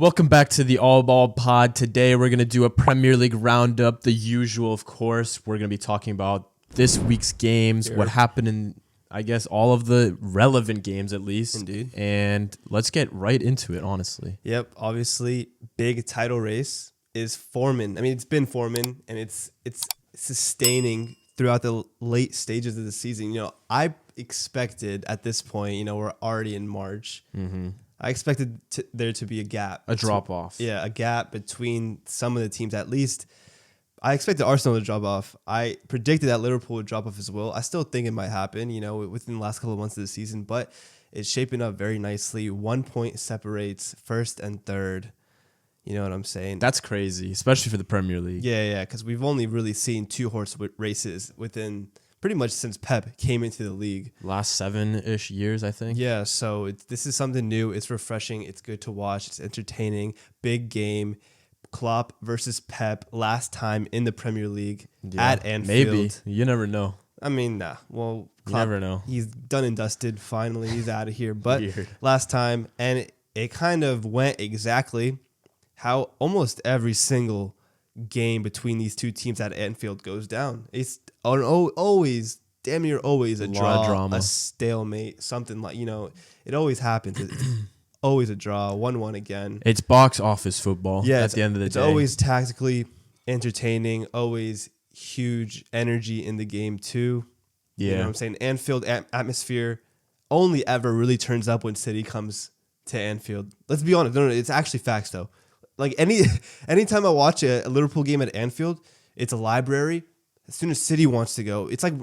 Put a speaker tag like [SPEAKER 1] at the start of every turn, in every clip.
[SPEAKER 1] Welcome back to the All Ball Pod. Today we're going to do a Premier League roundup, the usual, of course. We're going to be talking about this week's games, what happened in, I guess, all of the relevant games at least.
[SPEAKER 2] Indeed.
[SPEAKER 1] And let's get right into it, honestly.
[SPEAKER 2] Yep, obviously, big title race is forming. I mean, it's been forming, and it's sustaining throughout the late stages of the season. You know, I expected at this point, we're already in March. Mm-hmm. I expected there to be a gap.
[SPEAKER 1] A drop-off.
[SPEAKER 2] Yeah, a gap between some of the teams at least. I expected Arsenal to drop off. I predicted that Liverpool would drop off as well. I still think it might happen, within the last couple of months of the season, but it's shaping up very nicely. 1 point separates first and third. You know what I'm saying?
[SPEAKER 1] That's crazy, especially for the Premier League.
[SPEAKER 2] Yeah, because we've only really seen two-horse races within pretty much since Pep came into the league.
[SPEAKER 1] Last 7-ish years, I think.
[SPEAKER 2] Yeah, so this is something new. It's refreshing. It's good to watch. It's entertaining. Big game. Klopp versus Pep last time in the Premier League at Anfield.
[SPEAKER 1] Maybe. You never know.
[SPEAKER 2] I mean, nah. Well, Klopp,
[SPEAKER 1] you never know.
[SPEAKER 2] He's done and dusted. Finally, he's out of here. But
[SPEAKER 1] Weird.
[SPEAKER 2] last time, and it kind of went exactly how almost every single game between these two teams at Anfield goes down. It's always, damn near always a draw,
[SPEAKER 1] drama.
[SPEAKER 2] a stalemate, something like, it always happens. It's always a draw, 1-1 again.
[SPEAKER 1] It's box office football at the end of the day.
[SPEAKER 2] It's always tactically entertaining, always huge energy in the game too.
[SPEAKER 1] Yeah.
[SPEAKER 2] You know what I'm saying? Anfield atmosphere only ever really turns up when City comes to Anfield. Let's be honest. No, it's actually facts though. Like anytime I watch a Liverpool game at Anfield, it's a library. As soon as City wants to go, it's like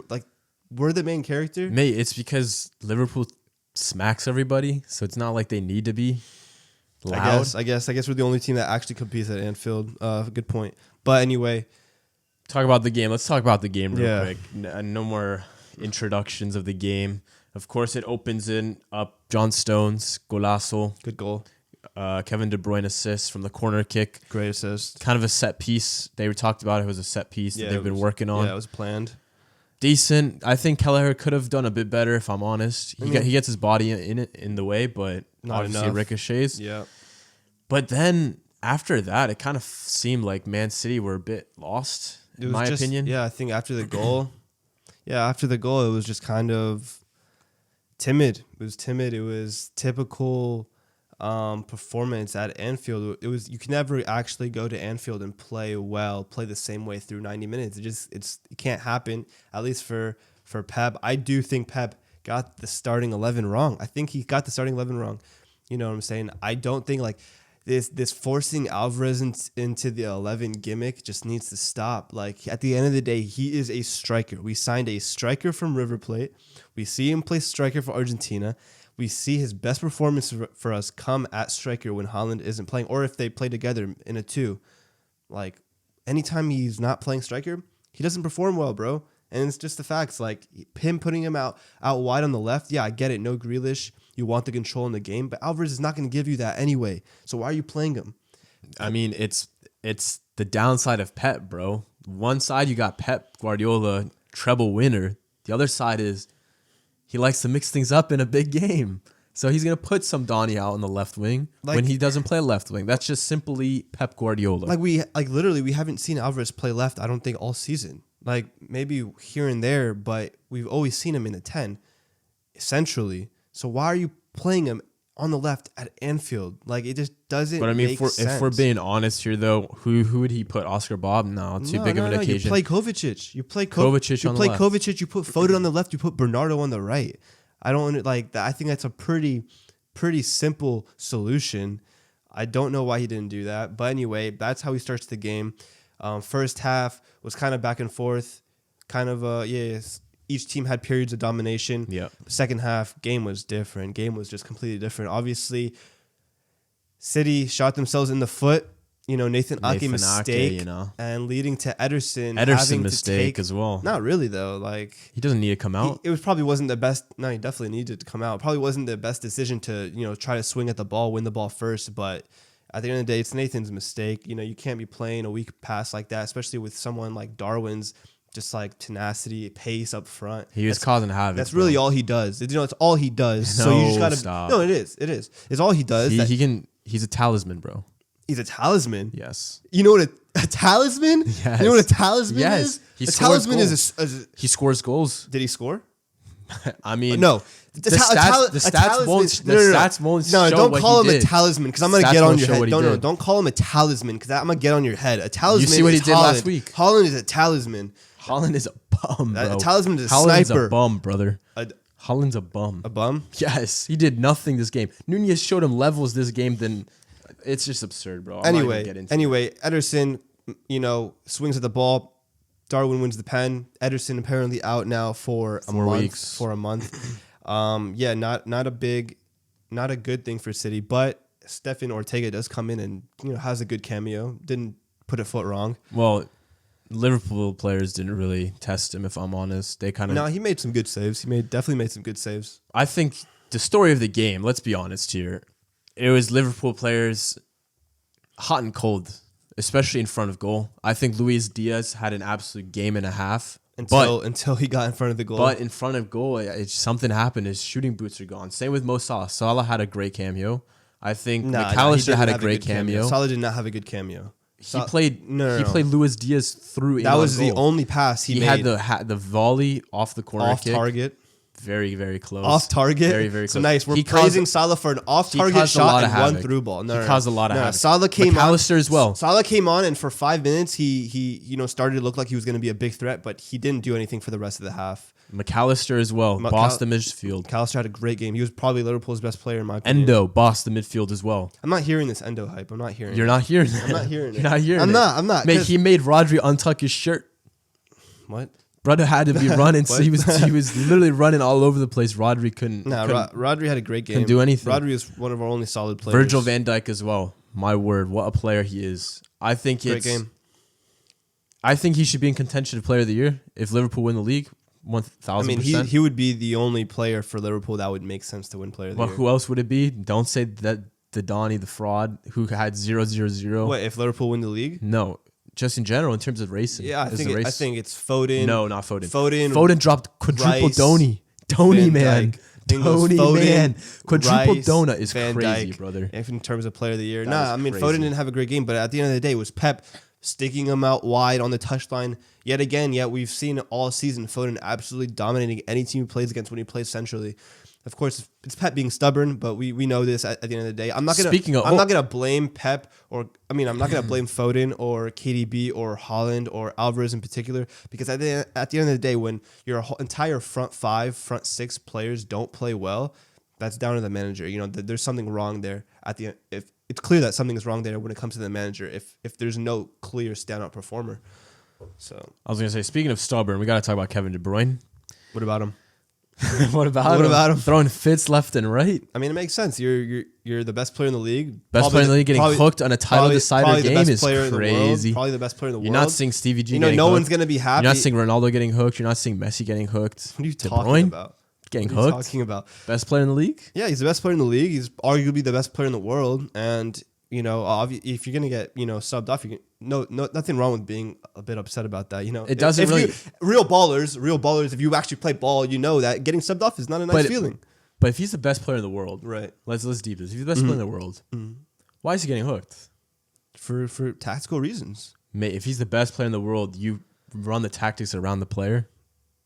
[SPEAKER 2] we're the main character.
[SPEAKER 1] Mate, it's because Liverpool smacks everybody, so it's not like they need to be loud.
[SPEAKER 2] I guess we're the only team that actually competes at Anfield. Good point. But anyway,
[SPEAKER 1] talk about the game. Let's talk about the game real quick. No more introductions of the game. Of course, it opens up John Stones, golazo.
[SPEAKER 2] Good goal.
[SPEAKER 1] Kevin De Bruyne assist from the corner kick.
[SPEAKER 2] Great assist.
[SPEAKER 1] Kind of a set piece. They talked about it was a set piece that they've been working on.
[SPEAKER 2] Yeah, it was planned.
[SPEAKER 1] Decent. I think Kelleher could have done a bit better, if I'm honest. He gets his body in the way, but
[SPEAKER 2] not
[SPEAKER 1] obviously
[SPEAKER 2] enough.
[SPEAKER 1] It ricochets.
[SPEAKER 2] Yeah.
[SPEAKER 1] But then after that, it kind of seemed like Man City were a bit lost, in my opinion.
[SPEAKER 2] Yeah, I think after the goal, it was just kind of timid. It was timid. It was typical performance at Anfield. You can never actually go to Anfield and play the same way through 90 minutes. It can't happen, at least for Pep. I do think Pep got the starting 11 wrong. I think he got the starting 11 wrong. You know what I'm saying? I don't think like this forcing Alvarez into the 11 gimmick just needs to stop. Like at the end of the day, he is a striker. We signed a striker from River Plate. We see him play striker for Argentina. We see his best performance for us come at striker when Haaland isn't playing, or if they play together in a 2. Like, anytime he's not playing striker, he doesn't perform well, bro. And it's just the facts. Like, him putting him out wide on the left, yeah, I get it. No Grealish. You want the control in the game, but Alvarez is not going to give you that anyway. So why are you playing him?
[SPEAKER 1] I mean, it's the downside of Pep, bro. One side, you got Pep Guardiola, treble winner. The other side is he likes to mix things up in a big game. So he's going to put some Donny out on the left wing when he doesn't play left wing. That's just simply Pep Guardiola.
[SPEAKER 2] Literally, we haven't seen Alvarez play left, I don't think, all season. Like, maybe here and there, but we've always seen him in the 10, essentially. So why are you playing him on the left at Anfield? Like, it just doesn't make sense.
[SPEAKER 1] If we're being honest here, though, who would he put? Oscar Bob? No, too big of an occasion.
[SPEAKER 2] You play Kovacic. You play
[SPEAKER 1] Kovacic on the left.
[SPEAKER 2] Kovacic. You put Foden on the left. You put Bernardo on the right. I don't like that. I think that's a pretty simple solution. I don't know why he didn't do that. But anyway, that's how he starts the game. First half was kind of back and forth. Each team had periods of domination.
[SPEAKER 1] Yeah.
[SPEAKER 2] Second half, game was different. Game was just completely different. Obviously, City shot themselves in the foot. Nathan Ake mistake, and leading to Ederson
[SPEAKER 1] mistake as well.
[SPEAKER 2] Not really though. Like,
[SPEAKER 1] he doesn't need to come out.
[SPEAKER 2] It probably wasn't the best. No, he definitely needed to come out. Probably wasn't the best decision to try to swing at the ball, win the ball first. But at the end of the day, it's Nathan's mistake. You can't be playing a weak pass like that, especially with someone like Darwin's just like tenacity, pace up front.
[SPEAKER 1] He was causing havoc.
[SPEAKER 2] That's really all he does. It's all he does. So you just gotta.
[SPEAKER 1] Stop.
[SPEAKER 2] No, it is. It's all he does.
[SPEAKER 1] He can He's a talisman, bro.
[SPEAKER 2] He's a talisman.
[SPEAKER 1] Yes.
[SPEAKER 2] You know what a talisman?
[SPEAKER 1] Yes.
[SPEAKER 2] You know what a talisman is?
[SPEAKER 1] He
[SPEAKER 2] a
[SPEAKER 1] scores
[SPEAKER 2] talisman
[SPEAKER 1] goals.
[SPEAKER 2] is
[SPEAKER 1] He scores goals.
[SPEAKER 2] Did he score?
[SPEAKER 1] I mean,
[SPEAKER 2] No.
[SPEAKER 1] The stats won't show
[SPEAKER 2] don't
[SPEAKER 1] what
[SPEAKER 2] call
[SPEAKER 1] he
[SPEAKER 2] him
[SPEAKER 1] did.
[SPEAKER 2] a talisman because I'm gonna
[SPEAKER 1] Stats
[SPEAKER 2] get on
[SPEAKER 1] won't
[SPEAKER 2] your
[SPEAKER 1] show
[SPEAKER 2] head.
[SPEAKER 1] what he
[SPEAKER 2] No,
[SPEAKER 1] did.
[SPEAKER 2] don't call him a talisman because I'm gonna get on your head. A talisman.
[SPEAKER 1] You see what he
[SPEAKER 2] is
[SPEAKER 1] did last
[SPEAKER 2] Haaland.
[SPEAKER 1] week.
[SPEAKER 2] Haaland is a talisman.
[SPEAKER 1] Haaland is a bum, bro.
[SPEAKER 2] A talisman is a
[SPEAKER 1] Haaland's
[SPEAKER 2] sniper.
[SPEAKER 1] a bum, brother.
[SPEAKER 2] A
[SPEAKER 1] Haaland's a bum.
[SPEAKER 2] bum.
[SPEAKER 1] Yes, he did nothing this game. Nunez showed him levels this game. Then it's just absurd, bro. I'm not even getting into
[SPEAKER 2] Anyway, Ederson, swings at the ball. Darwin wins the pen. Ederson apparently out now for
[SPEAKER 1] 4 weeks.
[SPEAKER 2] For a month. Not a good thing for City, but Stefan Ortega does come in and has a good cameo. Didn't put a foot wrong.
[SPEAKER 1] Well, Liverpool players didn't really test him, if I'm honest. They kind of...
[SPEAKER 2] No, he made some good saves. Definitely made some good saves.
[SPEAKER 1] I think the story of the game, let's be honest here, it was Liverpool players hot and cold, especially in front of goal. I think Luis Diaz had an absolute game and a half.
[SPEAKER 2] Until he got in front of the goal.
[SPEAKER 1] But in front of goal, something happened. His shooting boots are gone. Same with Mo Salah. Salah had a great cameo. I think McAllister had a great cameo.
[SPEAKER 2] Salah did not have a good cameo.
[SPEAKER 1] He played Luis Diaz through.
[SPEAKER 2] That was the only pass he made.
[SPEAKER 1] He had the volley off the corner
[SPEAKER 2] off
[SPEAKER 1] kick.
[SPEAKER 2] Target.
[SPEAKER 1] Very, very close.
[SPEAKER 2] Off target?
[SPEAKER 1] Very, very close.
[SPEAKER 2] So nice. We're praising Salah for an off-target shot and one through ball.
[SPEAKER 1] He caused a lot of havoc.
[SPEAKER 2] Salah came
[SPEAKER 1] McAllister
[SPEAKER 2] on,
[SPEAKER 1] as well.
[SPEAKER 2] Salah came on, and for 5 minutes, he started to look like he was going to be a big threat, but he didn't do anything for the rest of the half.
[SPEAKER 1] McAllister as well. Boss the midfield.
[SPEAKER 2] McAllister had a great game. He was probably Liverpool's best player in my opinion.
[SPEAKER 1] Endo, boss the midfield as well.
[SPEAKER 2] I'm not hearing this Endo hype. I'm not hearing it.
[SPEAKER 1] You're not hearing it.
[SPEAKER 2] I'm not hearing it.
[SPEAKER 1] You're not hearing
[SPEAKER 2] I'm
[SPEAKER 1] it.
[SPEAKER 2] not. I'm not.
[SPEAKER 1] Mate, he made Rodri untuck his shirt.
[SPEAKER 2] What?
[SPEAKER 1] Brother had to be running. So he was literally running all over the place. Rodri couldn't.
[SPEAKER 2] Rodri had a great game.
[SPEAKER 1] Couldn't do anything.
[SPEAKER 2] Rodri is one of our only solid players.
[SPEAKER 1] Virgil van Dijk as well. My word, what a player he is. I think
[SPEAKER 2] great game.
[SPEAKER 1] I think he should be in contention of Player of the Year if Liverpool win the league. 1,000%.
[SPEAKER 2] I mean, he would be the only player for Liverpool that would make sense to win Player of the Year.
[SPEAKER 1] Who else would it be? Don't say that the Donny, the fraud, who had 0-0-0.
[SPEAKER 2] What if Liverpool win the league?
[SPEAKER 1] No. Just in general, in terms of racing.
[SPEAKER 2] Yeah, I think it's Foden.
[SPEAKER 1] No, not Foden.
[SPEAKER 2] Foden
[SPEAKER 1] dropped quadruple
[SPEAKER 2] Rice,
[SPEAKER 1] Donny. Donny, man. Donny, man. Quadruple
[SPEAKER 2] Rice,
[SPEAKER 1] Dona is
[SPEAKER 2] Van
[SPEAKER 1] crazy,
[SPEAKER 2] Dijk,
[SPEAKER 1] brother.
[SPEAKER 2] If in terms of Player of the Year.
[SPEAKER 1] Crazy.
[SPEAKER 2] Foden didn't have a great game, but at the end of the day, it was Pep sticking him out wide on the touchline. Yet we've seen all season Foden absolutely dominating any team he plays against when he plays centrally. Of course, it's Pep being stubborn, but we know this at the end of the day. I'm not gonna blame Pep I'm not gonna blame Foden or KDB or Haaland or Alvarez in particular, because at the end of the day, when your entire front six players don't play well, that's down to the manager. There's something wrong there. If it's clear that something is wrong there when it comes to the manager, if there's no clear standout performer. So
[SPEAKER 1] I was gonna say, speaking of stubborn, we gotta talk about Kevin De Bruyne.
[SPEAKER 2] What about him?
[SPEAKER 1] What about him? Throwing fits left and right.
[SPEAKER 2] I mean, it makes sense. You're the best player in the league.
[SPEAKER 1] Best player in the league getting hooked on a title decider game is crazy.
[SPEAKER 2] Probably the best player in the world.
[SPEAKER 1] You're not seeing Stevie G.
[SPEAKER 2] No one's gonna be happy.
[SPEAKER 1] You're not seeing Ronaldo getting hooked. You're not seeing Messi getting hooked.
[SPEAKER 2] What are you talking about?
[SPEAKER 1] Getting
[SPEAKER 2] hooked.
[SPEAKER 1] Talking about best player in the league.
[SPEAKER 2] Yeah, he's the best player in the league. He's arguably the best player in the world. And if you're gonna get subbed off, nothing wrong with being a bit upset about that.
[SPEAKER 1] It doesn't really.
[SPEAKER 2] Real ballers. If you actually play ball, you know that getting subbed off is not a nice feeling.
[SPEAKER 1] But if he's the best player in the world,
[SPEAKER 2] right?
[SPEAKER 1] Let's deep this. If he's the best player in the world, why is he getting hooked?
[SPEAKER 2] For tactical reasons.
[SPEAKER 1] Mate, if he's the best player in the world, you run the tactics around the player.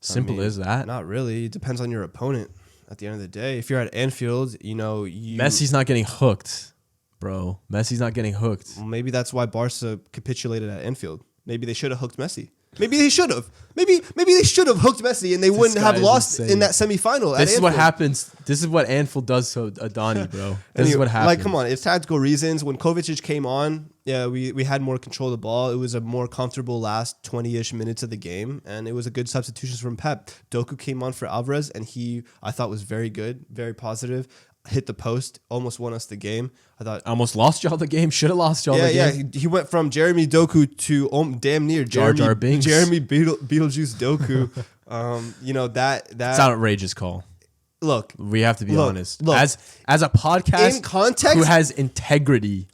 [SPEAKER 1] Simple as that.
[SPEAKER 2] Not really. It depends on your opponent. At the end of the day, if you're at Anfield,
[SPEAKER 1] Messi's not getting hooked, bro. Messi's not getting hooked.
[SPEAKER 2] Well, maybe that's why Barca capitulated at Anfield. Maybe they should have hooked Messi. Maybe they should have. Maybe they should have hooked Messi, and they wouldn't have lost in that semifinal.
[SPEAKER 1] This is what happens. This is what Anfield does to Adani, bro. This is what happens.
[SPEAKER 2] Like, come on, it's tactical reasons. When Kovacic came on, yeah, we had more control of the ball. It was a more comfortable last 20-ish minutes of the game, and it was a good substitution from Pep. Doku came on for Alvarez, and I thought was very good, very positive. Hit the post, almost won us the game. I thought
[SPEAKER 1] almost lost y'all the game. Should have lost y'all the game.
[SPEAKER 2] Yeah, he went from Jeremy Doku to damn near
[SPEAKER 1] Jar Jar Binks.
[SPEAKER 2] Jeremy Beetlejuice Doku. That's
[SPEAKER 1] an outrageous call.
[SPEAKER 2] Look,
[SPEAKER 1] we have to be honest. As a podcast
[SPEAKER 2] in context,
[SPEAKER 1] who has integrity,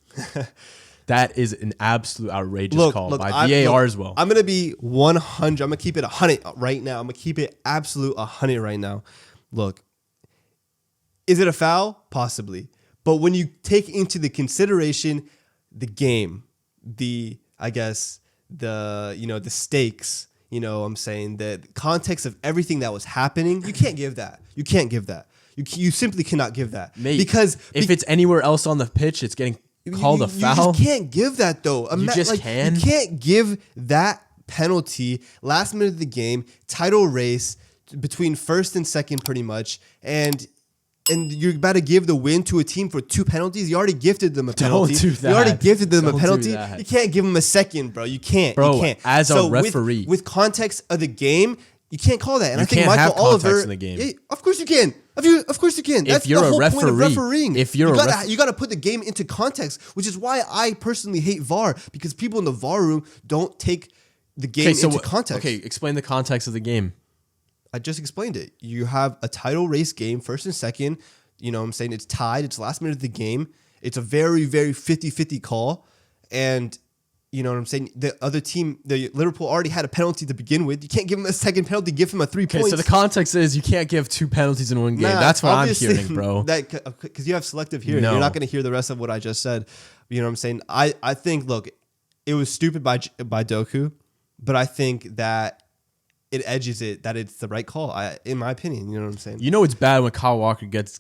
[SPEAKER 1] that is an absolute outrageous call by VAR as well.
[SPEAKER 2] I'm gonna be 100. I'm gonna keep it 100 right now. I'm gonna keep it absolute 100 right now. Look. Is it a foul? Possibly. But when you take into the consideration the game, the stakes, I'm saying the context of everything that was happening, you can't give that. You can't give that. You simply cannot give that.
[SPEAKER 1] Mate,
[SPEAKER 2] because
[SPEAKER 1] if it's anywhere else on the pitch, it's getting called a foul.
[SPEAKER 2] You just can't give that though.
[SPEAKER 1] You
[SPEAKER 2] can't give that penalty last minute of the game, title race between first and second pretty much, and you're about to give the win to a team for 2 penalties. You already gifted them a penalty.
[SPEAKER 1] Don't do that.
[SPEAKER 2] You already gifted them a penalty.
[SPEAKER 1] You
[SPEAKER 2] can't give them a second, bro. You can't.
[SPEAKER 1] Bro,
[SPEAKER 2] you can't.
[SPEAKER 1] as a referee.
[SPEAKER 2] With context of the game, you can't call that. And I think
[SPEAKER 1] can't
[SPEAKER 2] Michael
[SPEAKER 1] have
[SPEAKER 2] Oliver.
[SPEAKER 1] context in the game.
[SPEAKER 2] Yeah, of course you can. Of course you can. That's
[SPEAKER 1] you're
[SPEAKER 2] the whole
[SPEAKER 1] a
[SPEAKER 2] point of refereeing.
[SPEAKER 1] If you're
[SPEAKER 2] you got to put the game into context, which is why I personally hate VAR, because people in the VAR room don't take the game into context.
[SPEAKER 1] Okay, explain the context of the game.
[SPEAKER 2] I just explained it. You have a title race game, first and second. I'm saying it's tied. It's last minute of the game. It's a very, very 50-50 call. And, you know what I'm saying? The other team, the Liverpool already had a penalty to begin with. You can't give them a second penalty, give them a 3 points.
[SPEAKER 1] Okay, so the context is you can't give 2 penalties in one game. That's what I'm hearing, bro.
[SPEAKER 2] Because you have selective hearing.
[SPEAKER 1] No.
[SPEAKER 2] You're not going to hear the rest of what I just said. You know what I'm saying? I think, look, it was stupid by Doku, but I think that it edges it, that it's the right call, in my opinion. You know what I'm saying?
[SPEAKER 1] It's bad when Kyle Walker gets...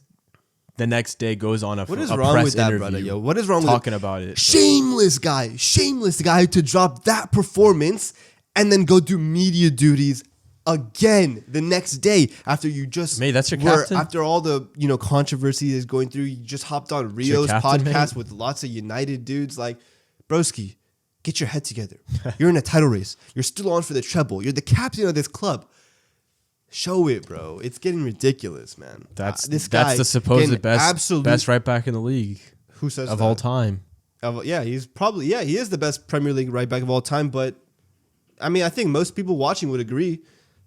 [SPEAKER 1] the next day goes on a
[SPEAKER 2] what is
[SPEAKER 1] a
[SPEAKER 2] wrong
[SPEAKER 1] press
[SPEAKER 2] with that,
[SPEAKER 1] interview
[SPEAKER 2] brother? Yo, what is wrong
[SPEAKER 1] talking
[SPEAKER 2] with
[SPEAKER 1] about it?
[SPEAKER 2] Shameless guy to drop that performance and then go do media duties again the next day after you just
[SPEAKER 1] that's your captain?
[SPEAKER 2] After all the controversy is going through. You just hopped on Rio's podcast with lots of United dudes. Like, broski, get your head together. You're in a title race. You're still on for the treble. You're the captain of this club. Show it, bro. It's getting ridiculous, man.
[SPEAKER 1] That's
[SPEAKER 2] guy
[SPEAKER 1] the supposed best right back in the league.
[SPEAKER 2] Who says
[SPEAKER 1] of
[SPEAKER 2] that?
[SPEAKER 1] all time?
[SPEAKER 2] He is the best Premier League right back of all time. But I mean, I think most people watching would agree.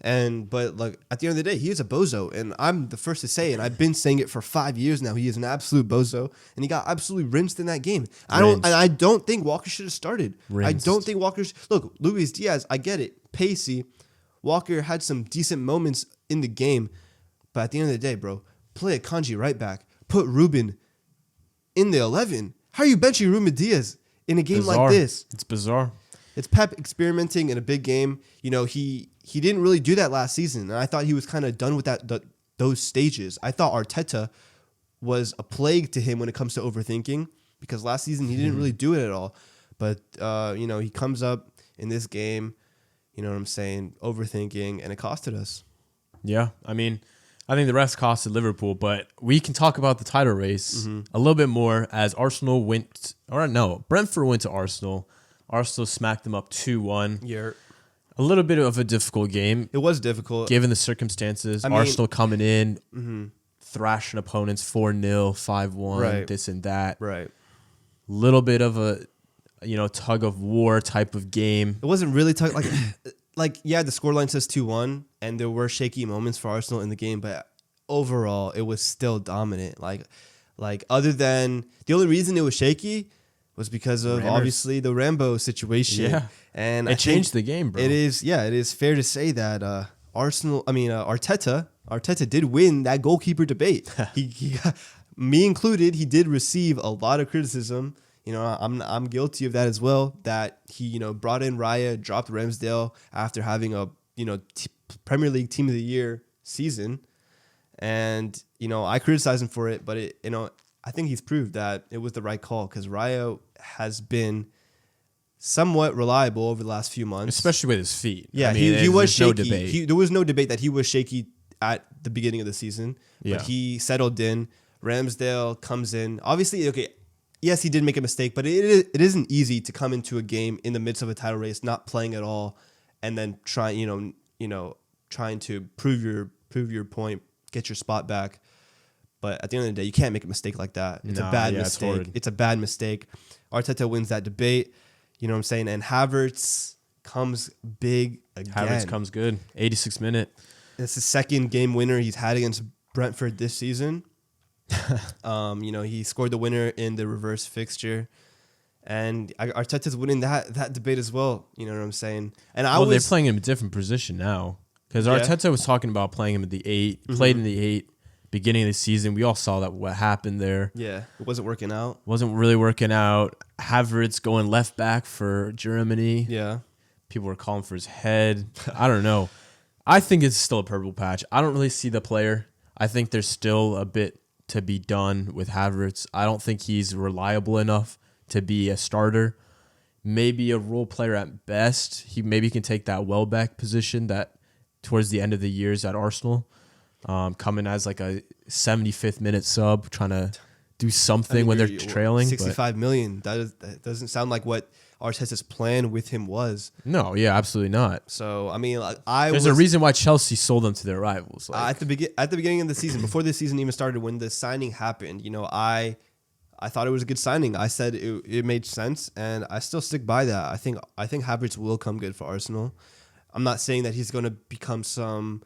[SPEAKER 2] But like at the end of the day, he is a bozo, and I'm the first to say it. I've been saying it for 5 years now. He is an absolute bozo, and he got absolutely rinsed in that game. I don't think Walker should have started.
[SPEAKER 1] Rinsed.
[SPEAKER 2] I don't think look, Luis Diaz. I get it, pacey. Walker had some decent moments in the game, but at the end of the day, bro, play a Kanji right back. Put Ruben in the 11. How are you benching Ruben Diaz in a game like this?
[SPEAKER 1] It's bizarre.
[SPEAKER 2] It's Pep experimenting in a big game. He didn't really do that last season, and I thought he was kind of done with those stages. I thought Arteta was a plague to him when it comes to overthinking, because last season he didn't really do it at all. But he comes up in this game. You know what I'm saying? Overthinking, and it costed us.
[SPEAKER 1] Yeah, I mean, I think the rest costed Liverpool, but we can talk about the title race a little bit more as Brentford went to Arsenal. Arsenal smacked them up 2-1.
[SPEAKER 2] Yeah.
[SPEAKER 1] A little bit of a difficult game.
[SPEAKER 2] It was difficult.
[SPEAKER 1] Given the circumstances. Arsenal coming in, thrashing opponents 4-0, 5-1, this and that.
[SPEAKER 2] Right.
[SPEAKER 1] Little bit of a... tug of war type of game.
[SPEAKER 2] It wasn't really the scoreline says 2-1, and there were shaky moments for Arsenal in the game, but overall, it was still dominant. Like other than the only reason it was shaky was because of obviously the Rambo situation.
[SPEAKER 1] Yeah,
[SPEAKER 2] and
[SPEAKER 1] it changed the game, bro.
[SPEAKER 2] It is fair to say that Arteta did win that goalkeeper debate. he me included, he did receive a lot of criticism. I'm guilty of that as well. That he, brought in Raya, dropped Ramsdale after having a, Premier League Team of the Year season, and I criticize him for it. But I think he's proved that it was the right call, because Raya has been somewhat reliable over the last few months,
[SPEAKER 1] especially with his feet.
[SPEAKER 2] Yeah, he was shaky. No debate. There was no debate that he was shaky at the beginning of the season. Yeah, but he settled in. Ramsdale comes in. Obviously, okay. Yes, he did make a mistake, but it isn't easy to come into a game in the midst of a title race, not playing at all, and then trying to prove your point, get your spot back. But at the end of the day, you can't make a mistake like that. It's a bad mistake. It's a bad mistake. Arteta wins that debate. You know what I'm saying? And Havertz comes big again.
[SPEAKER 1] Havertz comes good. 86th minute.
[SPEAKER 2] It's the second game winner he's had against Brentford this season. He scored the winner in the reverse fixture, and Arteta's winning that debate as well. You know what I'm saying? And
[SPEAKER 1] they're playing him a different position now, because Arteta was talking about playing him at the 8, played in the 8, beginning of the season. We all saw that what happened there.
[SPEAKER 2] Yeah, it wasn't working out.
[SPEAKER 1] Wasn't really working out. Havertz going left back for Germany.
[SPEAKER 2] Yeah.
[SPEAKER 1] People were calling for his head. I don't know. I think it's still a purple patch. I don't really see the player. I think there's still a bit to be done with Havertz. I don't think he's reliable enough to be a starter. Maybe a role player at best. He maybe can take that Welbeck position that towards the end of the years at Arsenal, coming as like a 75th minute sub, trying to do something when they're trailing.
[SPEAKER 2] 65 million. That doesn't sound like what Arteta's plan with him was.
[SPEAKER 1] No, yeah, absolutely not.
[SPEAKER 2] So I mean,
[SPEAKER 1] there's a reason why Chelsea sold them to their rivals.
[SPEAKER 2] At the beginning of the season, before the season even started, when the signing happened, I thought it was a good signing. I said it made sense, and I still stick by that. I think Havertz will come good for Arsenal. I'm not saying that he's going to become some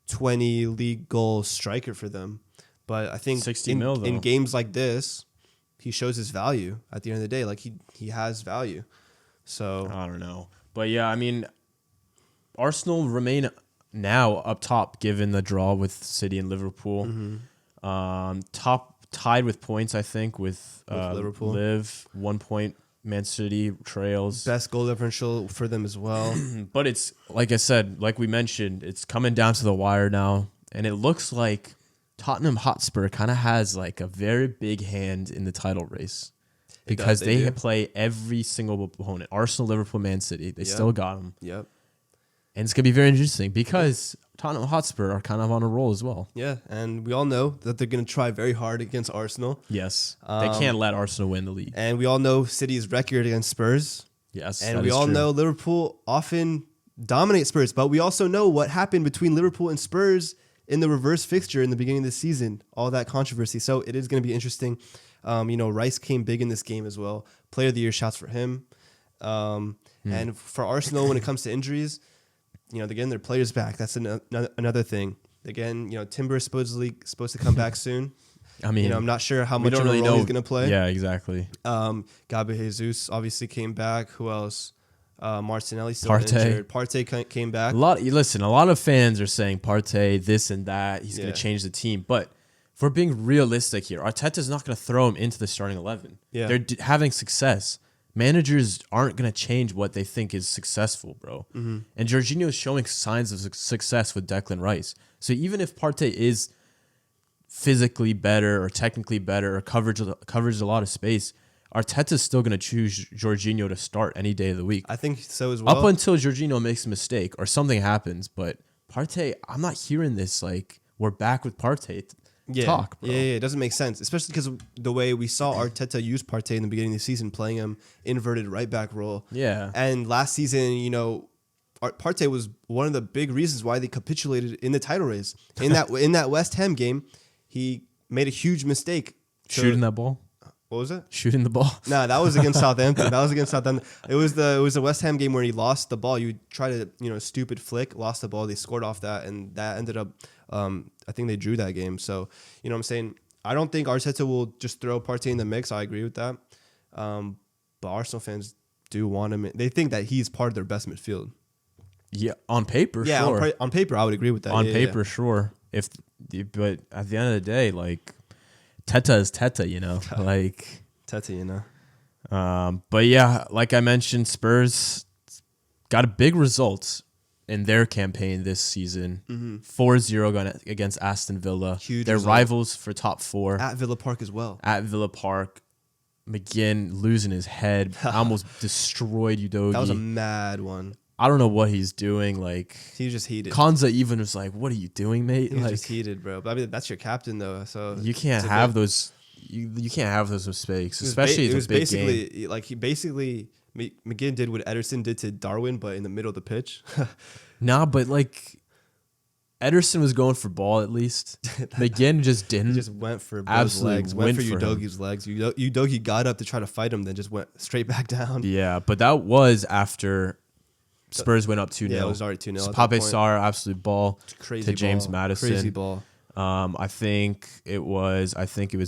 [SPEAKER 2] 20 league goal striker for them, but I think
[SPEAKER 1] 60 mil, though.
[SPEAKER 2] In games like this, he shows his value at the end of the day. Like he has value. So
[SPEAKER 1] I don't know. But yeah, I mean, Arsenal remain now up top given the draw with City and Liverpool.
[SPEAKER 2] Mm-hmm.
[SPEAKER 1] Tied with points, I think, with
[SPEAKER 2] Liverpool.
[SPEAKER 1] Liv, 1 point. Man City trails.
[SPEAKER 2] Best goal differential for them as well.
[SPEAKER 1] But it's, like I said, like we mentioned, it's coming down to the wire now. And it looks like Tottenham Hotspur kind of has like a very big hand in the title race. Because they play every single opponent. Arsenal, Liverpool, Man City. They still got them.
[SPEAKER 2] Yep.
[SPEAKER 1] And it's going to be very interesting because Tottenham Hotspur are kind of on a roll as well.
[SPEAKER 2] Yeah, and we all know that they're going to try very hard against Arsenal.
[SPEAKER 1] Yes. They can't let Arsenal win the league.
[SPEAKER 2] And we all know City's record against Spurs.
[SPEAKER 1] Yes,
[SPEAKER 2] and we all know Liverpool often dominate Spurs. But we also know what happened between Liverpool and Spurs in the reverse fixture in the beginning of the season. All that controversy. So it is going to be interesting. Rice came big in this game as well. Player of the Year shouts for him. And for Arsenal, when it comes to injuries, again, their players back. That's another thing. Again, Timber is supposed to come back soon.
[SPEAKER 1] I mean,
[SPEAKER 2] I'm not sure how much of a role he's going to play.
[SPEAKER 1] Yeah, exactly.
[SPEAKER 2] Gabi Jesus obviously came back. Who else? Martinelli still injured. Partey came back.
[SPEAKER 1] A lot of fans are saying Partey this and that. He's going to change the team. But if we're being realistic here, Arteta's not going to throw him into the starting 11.
[SPEAKER 2] Yeah.
[SPEAKER 1] They're having success. Managers aren't going to change what they think is successful, bro. Mm-hmm. And Jorginho is showing signs of success with Declan Rice. So even if Partey is physically better or technically better or covers a lot of space, Arteta's still going to choose Jorginho to start any day of the week.
[SPEAKER 2] I think so as well.
[SPEAKER 1] Up until Jorginho makes a mistake or something happens. But Partey, I'm not hearing this like we're back with Partey talk, bro.
[SPEAKER 2] Yeah, it doesn't make sense, especially because of the way we saw Arteta use Partey in the beginning of the season, playing him inverted right back role.
[SPEAKER 1] Yeah.
[SPEAKER 2] And last season, Partey was one of the big reasons why they capitulated in the title race. In that West Ham game, he made a huge mistake.
[SPEAKER 1] Shooting that ball?
[SPEAKER 2] What was it?
[SPEAKER 1] Shooting the ball?
[SPEAKER 2] Nah, that was against Southampton. It was the West Ham game where he lost the ball. You try to, stupid flick, lost the ball. They scored off that, and that ended up, I think they drew that game. So, what I'm saying? I don't think Arteta will just throw Partey in the mix. I agree with that. But Arsenal fans do want him. They think that he's part of their best midfield.
[SPEAKER 1] Yeah, on paper, sure.
[SPEAKER 2] Yeah, on paper, I would agree with that.
[SPEAKER 1] On paper, sure. But at the end of the day, like, Teta is Teta, like
[SPEAKER 2] Teta,
[SPEAKER 1] But yeah, like I mentioned, Spurs got a big result in their campaign this season. 4-0 against Aston Villa.
[SPEAKER 2] Huge
[SPEAKER 1] Their
[SPEAKER 2] result.
[SPEAKER 1] Rivals for top 4.
[SPEAKER 2] At Villa Park as well.
[SPEAKER 1] At Villa Park. McGinn losing his head. Almost destroyed Udogie.
[SPEAKER 2] That was a mad one.
[SPEAKER 1] I don't know what he's doing. Like,
[SPEAKER 2] he was just heated.
[SPEAKER 1] Konza even was like, "What are you doing, mate?"
[SPEAKER 2] He was just heated, bro. But I mean, that's your captain, though. So
[SPEAKER 1] you can't have those. You can't have those mistakes, especially it's a big game.
[SPEAKER 2] Like McGinn did what Ederson did to Darwin, but in the middle of the pitch.
[SPEAKER 1] Nah, but like Ederson was going for ball at least. McGinn just didn't.
[SPEAKER 2] He just went for both legs. Went for Udogie's legs. Udogie got up to try to fight him, then just went straight back down.
[SPEAKER 1] Yeah, but that was after Spurs went up 2-0.
[SPEAKER 2] Yeah, it was already 2-0.
[SPEAKER 1] Pape Sarr, absolute ball to James Maddison.
[SPEAKER 2] Crazy ball.
[SPEAKER 1] I think it was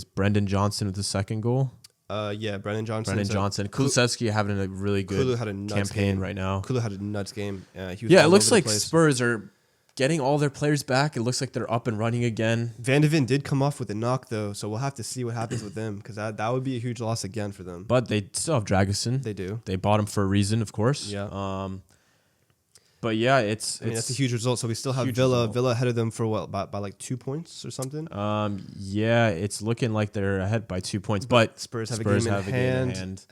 [SPEAKER 1] Brendan Johnson with the second goal.
[SPEAKER 2] Brendan Johnson.
[SPEAKER 1] Kulusevski having a really good campaign right now.
[SPEAKER 2] Kulu had a nuts game.
[SPEAKER 1] It looks like Spurs are getting all their players back. It looks like they're up and running again.
[SPEAKER 2] Van de Ven did come off with a knock, though, so we'll have to see what happens with them because that would be a huge loss again for them.
[SPEAKER 1] But they still have Dragusin.
[SPEAKER 2] They do.
[SPEAKER 1] They bought him for a reason, of course.
[SPEAKER 2] Yeah.
[SPEAKER 1] But yeah,
[SPEAKER 2] I mean, that's a huge result. So we still have Villa ahead of them for what, by like 2 points or something?
[SPEAKER 1] Yeah, it's looking like they're ahead by 2 points, but
[SPEAKER 2] Spurs have a game in hand.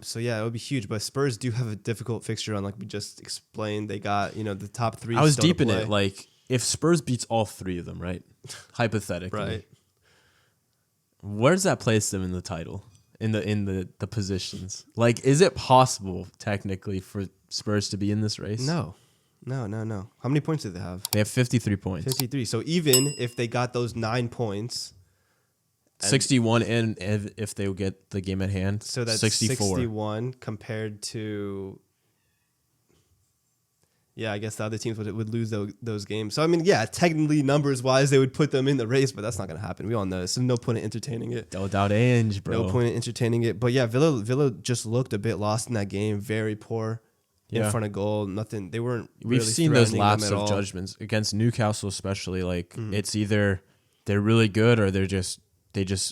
[SPEAKER 2] So yeah, it would be huge. But Spurs do have a difficult fixture on, like we just explained. They got, the top 3.
[SPEAKER 1] I was deep in it. Like if Spurs beats all 3 of them, right? Hypothetically,
[SPEAKER 2] right?
[SPEAKER 1] Where does that place them in the title? In the positions? Like, is it possible technically for Spurs to be in this race?
[SPEAKER 2] No. How many points do they have?
[SPEAKER 1] They have 53 points.
[SPEAKER 2] 53. So even if they got those 9 points,
[SPEAKER 1] 61, and if they get the game at hand,
[SPEAKER 2] so that's 61 compared to. Yeah, I guess the other teams would lose those games. So I mean, yeah, technically numbers wise, they would put them in the race, but that's not going to happen. We all know this. So no point in entertaining it.
[SPEAKER 1] No doubt, Ange, bro.
[SPEAKER 2] No point in entertaining it. But yeah, Villa just looked a bit lost in that game. Very poor. In front of goal, nothing. They weren't.
[SPEAKER 1] We've
[SPEAKER 2] really
[SPEAKER 1] seen those lapse of
[SPEAKER 2] all.
[SPEAKER 1] Judgments against Newcastle, especially. Like it's either they're really good or they just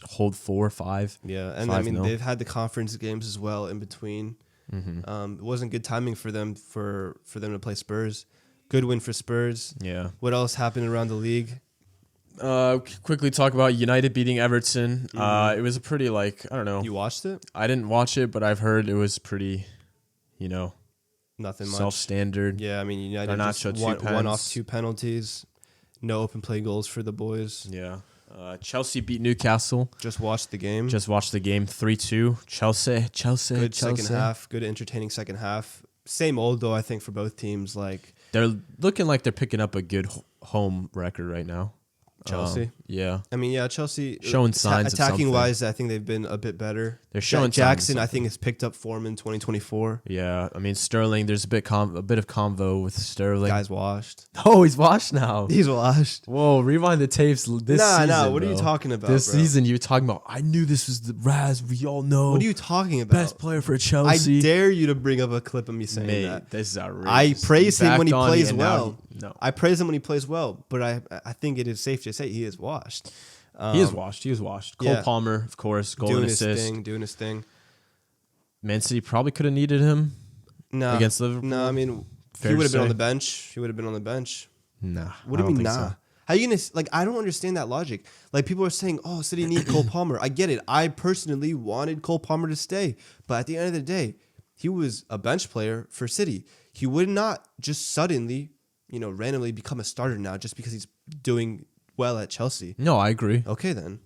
[SPEAKER 1] hold 4 or 5.
[SPEAKER 2] Yeah, and 5-0. I mean they've had the conference games as well in between. It wasn't good timing for them to play Spurs. Good win for Spurs.
[SPEAKER 1] Yeah.
[SPEAKER 2] What else happened around the league?
[SPEAKER 1] Quickly talk about United beating Everton. It was a pretty I don't know.
[SPEAKER 2] You watched it?
[SPEAKER 1] I didn't watch it, but I've heard it was pretty,
[SPEAKER 2] nothing much.
[SPEAKER 1] Self-standard.
[SPEAKER 2] Yeah, I mean, United just won off 2 penalties. No open play goals for the boys.
[SPEAKER 1] Yeah. Chelsea beat Newcastle.
[SPEAKER 2] Just watched the game.
[SPEAKER 1] 3-2. Chelsea.
[SPEAKER 2] Good second half. Good entertaining second half. Same old, though, I think, for both teams.
[SPEAKER 1] They're looking like they're picking up a good home record right now.
[SPEAKER 2] Chelsea?
[SPEAKER 1] Yeah.
[SPEAKER 2] I mean, yeah, Chelsea.
[SPEAKER 1] Showing signs of something.
[SPEAKER 2] Attacking-wise, I think they've been a bit better.
[SPEAKER 1] They're showing
[SPEAKER 2] Jackson, I think, has picked up form in 2024.
[SPEAKER 1] Yeah. I mean, Sterling, there's a bit of convo with Sterling.
[SPEAKER 2] Guy's washed.
[SPEAKER 1] Oh, he's washed now.
[SPEAKER 2] He's washed.
[SPEAKER 1] Whoa, rewind the tapes this season.
[SPEAKER 2] Nah, what are you talking about,
[SPEAKER 1] This season, you were talking about, I knew this was the Raz. We all know.
[SPEAKER 2] What are you talking about?
[SPEAKER 1] Best player for Chelsea.
[SPEAKER 2] I dare you to bring up a clip of me saying that.
[SPEAKER 1] This is outrageous.
[SPEAKER 2] I praise him when he plays well.
[SPEAKER 1] No.
[SPEAKER 2] I praise him when he plays well, but I think it is safe to say he is washed.
[SPEAKER 1] He is washed. Cole Palmer, of course, goal and assist.
[SPEAKER 2] Doing his thing.
[SPEAKER 1] Man City probably could have needed him against Liverpool.
[SPEAKER 2] No, I mean, he would have been on the bench.
[SPEAKER 1] Nah.
[SPEAKER 2] What do you mean, nah? So. How are you gonna I don't understand that logic. People are saying, "Oh, City need Cole Palmer." I get it. I personally wanted Cole Palmer to stay, but at the end of the day, he was a bench player for City. He would not just suddenly, randomly become a starter now just because he's doing well at Chelsea.
[SPEAKER 1] No, I agree.
[SPEAKER 2] Okay, then.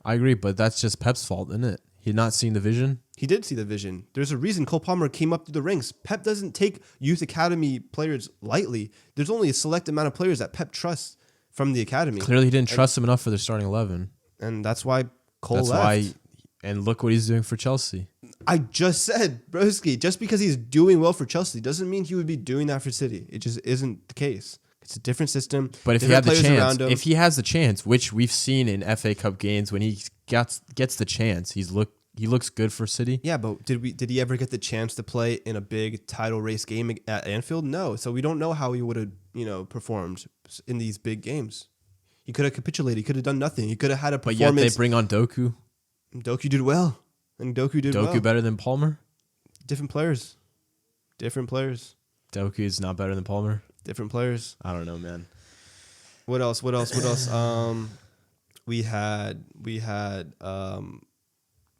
[SPEAKER 1] I agree, but that's just Pep's fault, isn't it? He not seeing the vision.
[SPEAKER 2] He did see the vision. There's a reason Cole Palmer came up through the ranks. Pep doesn't take youth academy players lightly. There's only a select amount of players that Pep trusts from the academy.
[SPEAKER 1] Clearly, he didn't trust him enough for the starting 11.
[SPEAKER 2] And that's why Cole left.
[SPEAKER 1] And look what he's doing for Chelsea.
[SPEAKER 2] I just said, broski, just because he's doing well for Chelsea doesn't mean he would be doing that for City. It just isn't the case. It's a different system.
[SPEAKER 1] But if he had the chance, he has the chance, which we've seen in FA Cup games, when he gets the chance, he looks good for City.
[SPEAKER 2] Yeah, but did he ever get the chance to play in a big title race game at Anfield? No. So we don't know how he would have performed in these big games. He could have capitulated. He could have done nothing. He could have had a performance.
[SPEAKER 1] But yet they bring on Doku.
[SPEAKER 2] Doku did well. And Doku did well.
[SPEAKER 1] Doku better than Palmer?
[SPEAKER 2] Different players.
[SPEAKER 1] Doku is not better than Palmer?
[SPEAKER 2] Different players.
[SPEAKER 1] I don't know, man.
[SPEAKER 2] What else? We had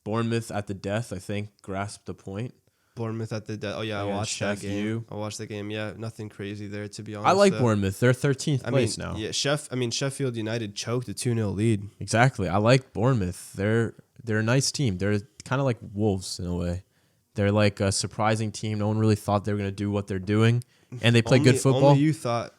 [SPEAKER 1] Bournemouth at the death, I think, grasped a point.
[SPEAKER 2] Bournemouth at the death. Oh yeah, I watched that game. Yeah, nothing crazy there, to be honest.
[SPEAKER 1] I like Bournemouth. They're 13th place now.
[SPEAKER 2] Yeah, Sheffield United choked a 2-0 lead.
[SPEAKER 1] Exactly. I like Bournemouth. They're a nice team. They're kind of like Wolves in a way. They're like a surprising team. No one really thought they were going to do what they're doing. And they play good football.
[SPEAKER 2] Only you thought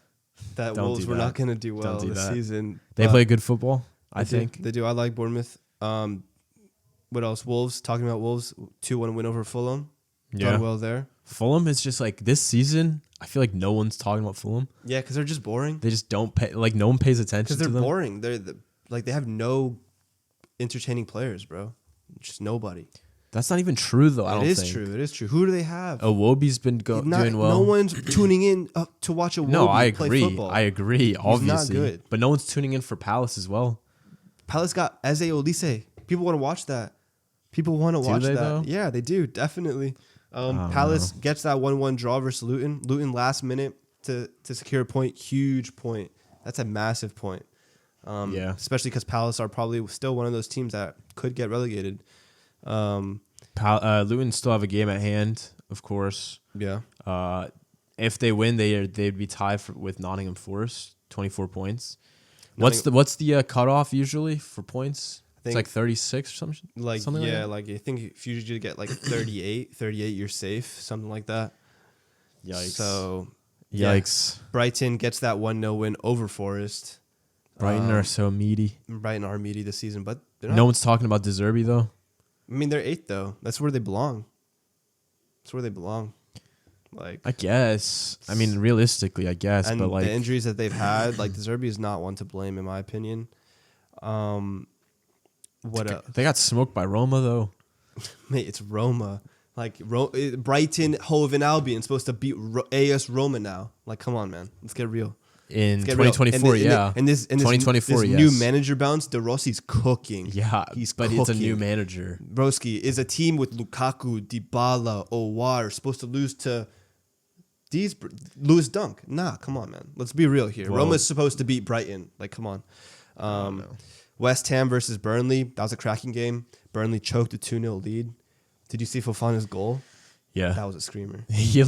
[SPEAKER 2] that Wolves were not going to do well this season.
[SPEAKER 1] They play good football, I think.
[SPEAKER 2] They do. I like Bournemouth. What else? Wolves. Talking about Wolves, 2-1 win over Fulham.
[SPEAKER 1] Yeah.
[SPEAKER 2] Done well there.
[SPEAKER 1] Fulham is just this season, I feel like no one's talking about Fulham.
[SPEAKER 2] Yeah, because they're just boring.
[SPEAKER 1] They just don't pay, no one pays attention to them.
[SPEAKER 2] Because they're boring. They have no entertaining players, bro. Just nobody.
[SPEAKER 1] That's not even true though. I don't think
[SPEAKER 2] It is true. It is true. Who do they have?
[SPEAKER 1] Iwobi's been doing well.
[SPEAKER 2] No one's tuning in to watch Iwobi
[SPEAKER 1] No, I
[SPEAKER 2] play
[SPEAKER 1] agree.
[SPEAKER 2] football.
[SPEAKER 1] I agree. Obviously,
[SPEAKER 2] not good.
[SPEAKER 1] But no one's tuning in for Palace as well.
[SPEAKER 2] Palace got Eze Olise. People want to watch that. People want to watch
[SPEAKER 1] they,
[SPEAKER 2] that.
[SPEAKER 1] though?
[SPEAKER 2] Yeah, they do. Definitely. Palace gets that 1-1 draw versus Luton. Luton last minute to secure a point. Huge point. That's a massive point.
[SPEAKER 1] Yeah.
[SPEAKER 2] Especially because Palace are probably still one of those teams that could get relegated.
[SPEAKER 1] Luton still have a game at hand, of course.
[SPEAKER 2] Yeah.
[SPEAKER 1] If they win, they'd be tied with Nottingham Forest, 24 points. What's the cutoff usually for points? It's like 36 or something. Something like that?
[SPEAKER 2] Like I think if you usually get like 38, you're safe, something like that.
[SPEAKER 1] Yikes!
[SPEAKER 2] So
[SPEAKER 1] yikes!
[SPEAKER 2] Yeah. Brighton gets that 1-0 win over Forest.
[SPEAKER 1] Brighton are so meaty.
[SPEAKER 2] Brighton are meaty this season, but
[SPEAKER 1] no one's talking about De Zerbi though.
[SPEAKER 2] I mean, they're 8th though. That's where they belong. That's where they belong. Like,
[SPEAKER 1] I guess. I mean, realistically, I guess.
[SPEAKER 2] And
[SPEAKER 1] but like
[SPEAKER 2] the injuries that they've had, like De Zerbi is not one to blame in my opinion. What else?
[SPEAKER 1] They got smoked by Roma though.
[SPEAKER 2] Mate, it's Roma. Like Brighton, Hove, and Albion supposed to beat AS Roma now. Like, come on, man. Let's get real.
[SPEAKER 1] In 2024, yeah.
[SPEAKER 2] And this
[SPEAKER 1] 2024,
[SPEAKER 2] this
[SPEAKER 1] yes.
[SPEAKER 2] new manager bounce, De Rossi's cooking.
[SPEAKER 1] Yeah, but it's a new manager.
[SPEAKER 2] Broski is a team with Lukaku, Dybala, Owar supposed to lose to Lewis Dunk. Nah, come on, man. Let's be real here.
[SPEAKER 1] Whoa.
[SPEAKER 2] Roma's supposed to beat Brighton. Like, come on. West Ham versus Burnley. That was a cracking game. Burnley choked a 2-0 lead. Did you see Fofana's goal?
[SPEAKER 1] Yeah.
[SPEAKER 2] That was a screamer.
[SPEAKER 1] He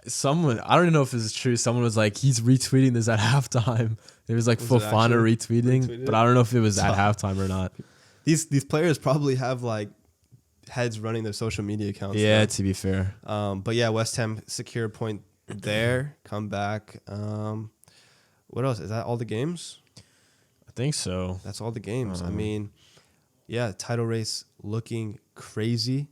[SPEAKER 1] someone, I don't know if this is true. Someone was like, he's retweeting this at halftime. It was like Fofana retweeting, but I don't know if it was at halftime or not.
[SPEAKER 2] These players probably have like heads running their social media accounts.
[SPEAKER 1] Yeah,
[SPEAKER 2] now.
[SPEAKER 1] to be fair.
[SPEAKER 2] But yeah, West Ham secure a point there. Come back. What else? Is that all the games?
[SPEAKER 1] I think so.
[SPEAKER 2] That's all the games. I mean, yeah, title race looking crazy.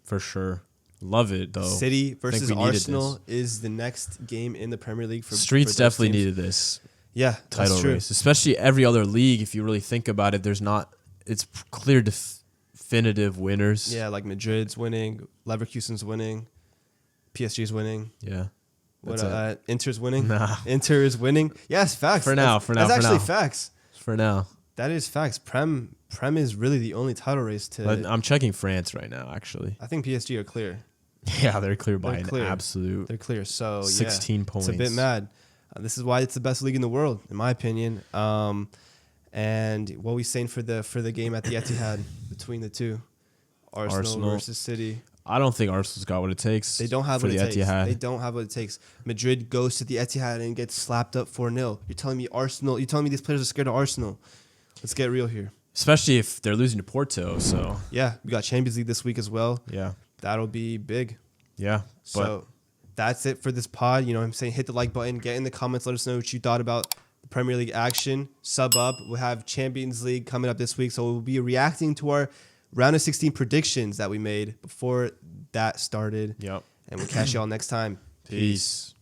[SPEAKER 1] For sure. Love it, though.
[SPEAKER 2] City versus Arsenal is the next game in the Premier League.
[SPEAKER 1] Streets definitely needed this.
[SPEAKER 2] Yeah,
[SPEAKER 1] title
[SPEAKER 2] that's true.
[SPEAKER 1] race. Especially every other league, if you really think about it, it's clear definitive winners.
[SPEAKER 2] Yeah, like Madrid's winning, Leverkusen's winning, PSG's winning.
[SPEAKER 1] Yeah.
[SPEAKER 2] Inter's winning?
[SPEAKER 1] Nah.
[SPEAKER 2] Inter is winning? Yes, facts.
[SPEAKER 1] For now.
[SPEAKER 2] That's actually facts.
[SPEAKER 1] For now.
[SPEAKER 2] That is facts. Prem is really the only title race to...
[SPEAKER 1] But I'm checking France right now, actually.
[SPEAKER 2] I think PSG are clear.
[SPEAKER 1] Yeah, they're clear by an absolute...
[SPEAKER 2] They're clear. So,
[SPEAKER 1] 16 points.
[SPEAKER 2] It's a bit mad. This is why it's the best league in the world, in my opinion. And what are we saying for the game at the Etihad between the two? Arsenal versus City.
[SPEAKER 1] I don't think Arsenal's got what it takes.
[SPEAKER 2] They don't have
[SPEAKER 1] for
[SPEAKER 2] what
[SPEAKER 1] the
[SPEAKER 2] it takes.
[SPEAKER 1] Etihad.
[SPEAKER 2] They don't have what it takes. Madrid goes to the Etihad and gets slapped up 4-0. You're telling me Arsenal? You're telling me these players are scared of Arsenal? Let's get real here.
[SPEAKER 1] Especially if they're losing to Porto. So
[SPEAKER 2] yeah, we got Champions League this week as well.
[SPEAKER 1] Yeah,
[SPEAKER 2] that'll be big.
[SPEAKER 1] Yeah.
[SPEAKER 2] So that's it for this pod. You know what I'm saying? Hit the like button. Get in the comments. Let us know what you thought about the Premier League action. Sub up. We'll have Champions League coming up this week. So we'll be reacting to our round of 16 predictions that we made before that started.
[SPEAKER 1] Yep.
[SPEAKER 2] And we'll catch y'all next time.
[SPEAKER 1] Peace.